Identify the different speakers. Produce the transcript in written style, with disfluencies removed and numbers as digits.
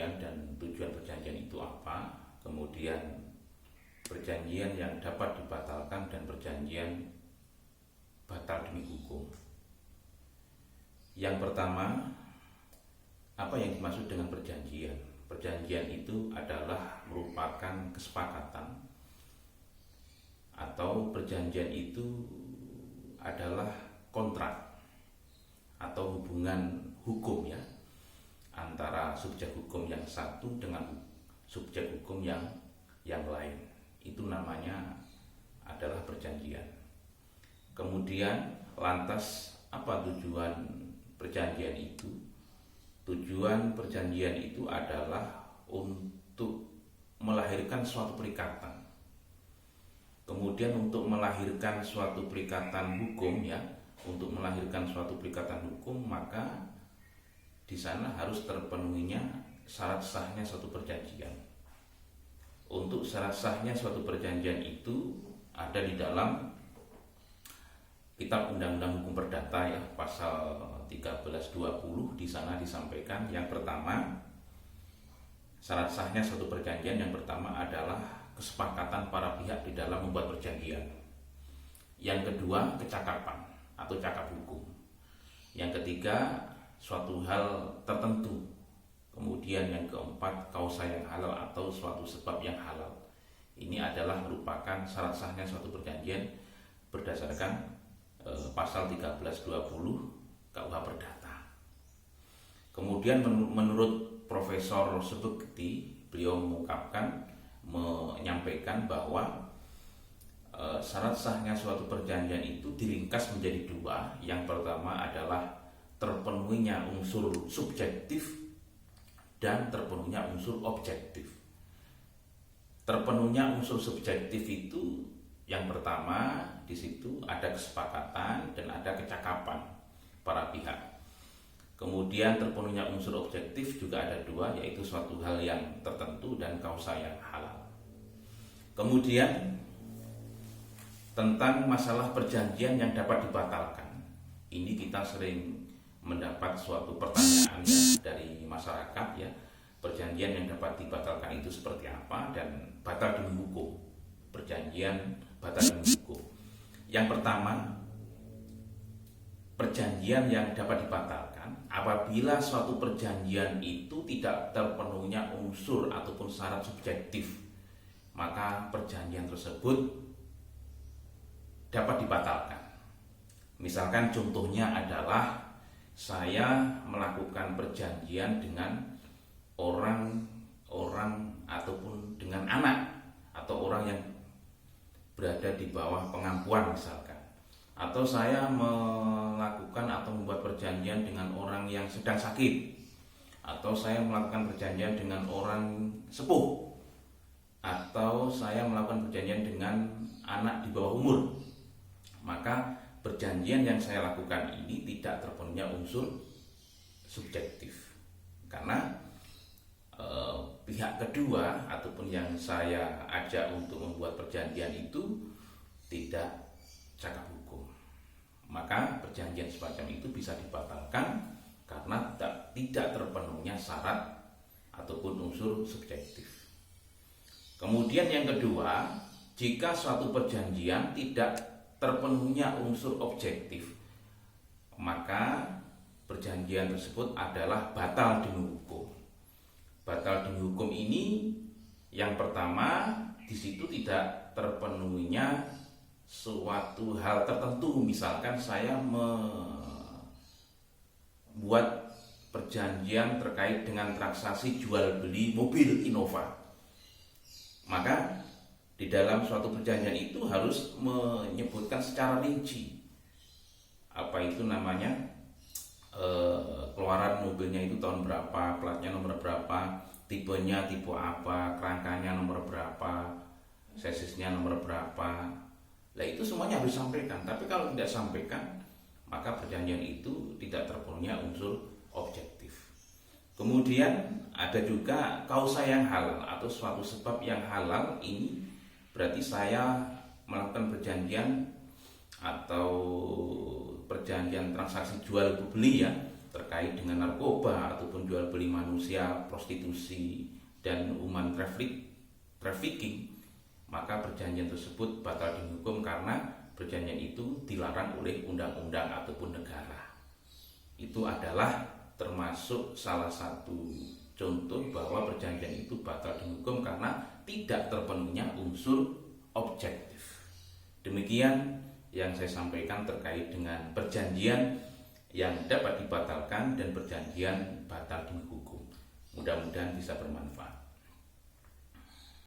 Speaker 1: perjanjian dan tujuan perjanjian itu apa, kemudian perjanjian yang dapat dibatalkan dan perjanjian batal demi hukum. Yang pertama, apa yang dimaksud dengan perjanjian? Perjanjian itu adalah merupakan kesepakatan, atau perjanjian itu adalah kontrak atau hubungan hukum ya, antara subjek hukum yang satu dengan subjek hukum yang lain. Itu namanya adalah perjanjian. Kemudian lantas apa tujuan perjanjian itu? Tujuan perjanjian itu adalah untuk melahirkan suatu perikatan. Kemudian untuk melahirkan suatu perikatan hukum ya, untuk melahirkan suatu perikatan hukum, maka di sana harus terpenuhinya syarat sahnya suatu perjanjian. Untuk syarat sahnya suatu perjanjian itu ada di dalam Kitab Undang-Undang Hukum Perdata ya, pasal 1320. Di sana disampaikan yang pertama, syarat sahnya suatu perjanjian yang pertama adalah kesepakatan para pihak di dalam membuat perjanjian. Yang kedua, kecakapan atau cakap hukum. Yang ketiga, suatu hal tertentu. Kemudian yang keempat, kausa yang halal atau suatu sebab yang halal. Ini adalah merupakan syarat sahnya suatu perjanjian berdasarkan pasal 1320 KUH Perdata. Kemudian menurut Profesor Subekti, beliau menyampaikan bahwa syarat sahnya suatu perjanjian itu diringkas menjadi dua. Yang pertama adalah terpenuhinya unsur subjektif dan terpenuhinya unsur objektif. Terpenuhinya unsur subjektif itu yang pertama, di situ ada kesepakatan dan ada kecakapan para pihak. Kemudian terpenuhinya unsur objektif juga ada dua, yaitu suatu hal yang tertentu dan kausa yang halal. Kemudian tentang masalah perjanjian yang dapat dibatalkan. Ini kita sering mendapat suatu pertanyaan ya, dari masyarakat ya. Perjanjian yang dapat dibatalkan itu seperti apa dan batal demi hukum. Perjanjian batal demi hukum. Yang pertama, perjanjian yang dapat dibatalkan apabila suatu perjanjian itu tidak terpenuhinya unsur ataupun syarat subjektif, maka perjanjian tersebut dapat dibatalkan. Misalkan contohnya adalah saya melakukan perjanjian dengan orang ataupun dengan anak atau orang yang berada di bawah pengampuan misalkan, atau saya melakukan atau membuat perjanjian dengan orang yang sedang sakit, atau saya melakukan perjanjian dengan orang sepuh, atau saya melakukan perjanjian dengan anak di bawah umur, maka perjanjian yang saya lakukan ini tidak terpenuhinya unsur subjektif, karena pihak kedua ataupun yang saya ajak untuk membuat perjanjian itu tidak cakap hukum. Maka perjanjian semacam itu bisa dibatalkan karena tidak terpenuhinya syarat ataupun unsur subjektif. Kemudian yang kedua, jika suatu perjanjian tidak terpenuhinya unsur objektif, maka perjanjian tersebut adalah batal demi hukum. Batal demi hukum ini yang pertama, di situ tidak terpenuhinya suatu hal tertentu. Misalkan saya membuat perjanjian terkait dengan transaksi jual beli mobil Innova, maka di dalam suatu perjanjian itu harus menyebutkan secara rinci apa itu namanya, keluaran mobilnya itu tahun berapa, platnya nomor berapa, tipenya tipe apa, kerangkanya nomor berapa, sesisnya nomor berapa. Nah itu semuanya harus disampaikan. Tapi kalau tidak sampaikan, maka perjanjian itu tidak terpenuhinya unsur objektif. Kemudian ada juga kausa yang halal atau suatu sebab yang halal. Ini berarti saya melakukan perjanjian atau perjanjian transaksi jual beli ya, terkait dengan narkoba ataupun jual beli manusia, prostitusi, dan human trafficking, maka perjanjian tersebut batal demi hukum karena perjanjian itu dilarang oleh undang-undang ataupun negara. Itu adalah termasuk salah satu contoh bahwa perjanjian itu batal demi hukum karena tidak terpenuhnya unsur objektif. Demikian yang saya sampaikan terkait dengan perjanjian yang dapat dibatalkan dan perjanjian batal demi hukum. Mudah-mudahan bisa bermanfaat.